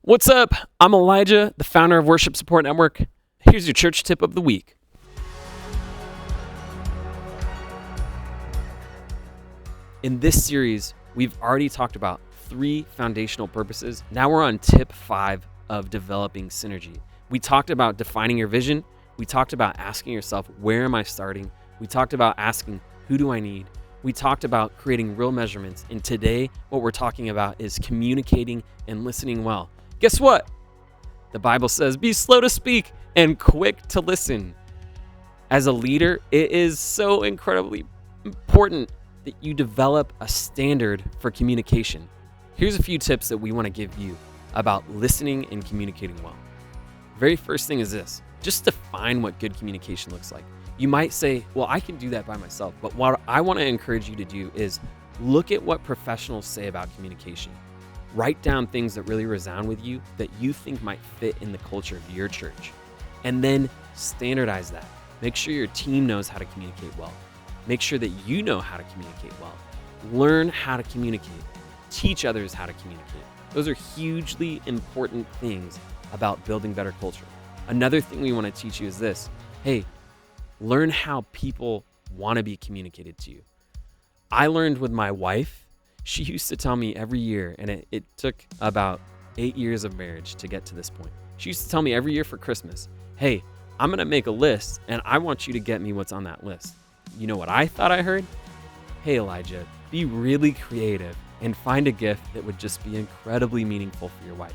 What's up? I'm Elijah, the founder of Worship Support Network. Here's your church tip of the week. In this series, we've already talked about 3 foundational purposes. Now we're on tip 5 of developing synergy. We talked about defining your vision. We talked about asking yourself, where am I starting? We talked about asking, who do I need? We talked about creating real measurements. And today, what we're talking about is communicating and listening well. Guess what? The Bible says, be slow to speak and quick to listen. As a leader, it is so incredibly important that you develop a standard for communication. Here's a few tips that we want to give you about listening and communicating well. Very first thing is this: just define what good communication looks like. You might say, well, I can do that by myself. But what I want to encourage you to do is look at what professionals say about communication. Write down things that really resound with you that you think might fit in the culture of your church. And then standardize that. Make sure your team knows how to communicate well. Make sure that you know how to communicate well. Learn how to communicate. Teach others how to communicate. Those are hugely important things about building better culture. Another thing we want to teach you is this: hey, learn how people want to be communicated to you. I learned with my wife. She used to tell me every year, and it took about 8 years of marriage to get to this point. She used to tell me every year for Christmas, hey, I'm going to make a list, and I want you to get me what's on that list. You know what I thought I heard? Hey, Elijah, be really creative and find a gift that would just be incredibly meaningful for your wife.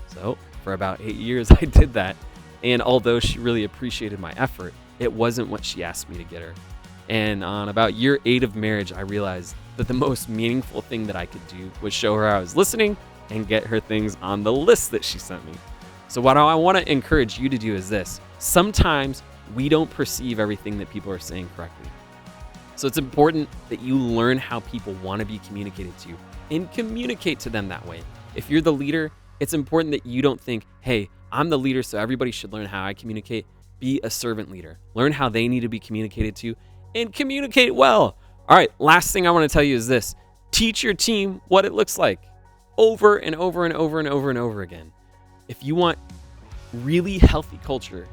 So for about 8 years, I did that. And although she really appreciated my effort, it wasn't what she asked me to get her. And on about year 8 of marriage, I realized that the most meaningful thing that I could do was show her I was listening and get her things on the list that she sent me. So what I want to encourage you to do is this: sometimes we don't perceive everything that people are saying correctly. So it's important that you learn how people want to be communicated to and communicate to them that way. If you're the leader, it's important that you don't think, hey, I'm the leader, so everybody should learn how I communicate. Be a servant leader. Learn how they need to be communicated to and communicate well. All right, last thing I want to tell you is this: teach your team what it looks like over and over and over and over and over again. If you want really healthy culture,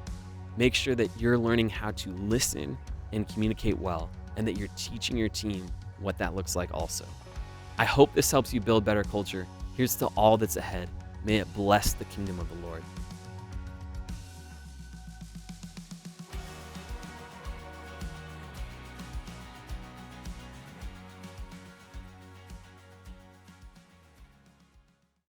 make sure that you're learning how to listen and communicate well, and that you're teaching your team what that looks like also. I hope this helps you build better culture. Here's to all that's ahead. May it bless the kingdom of the Lord.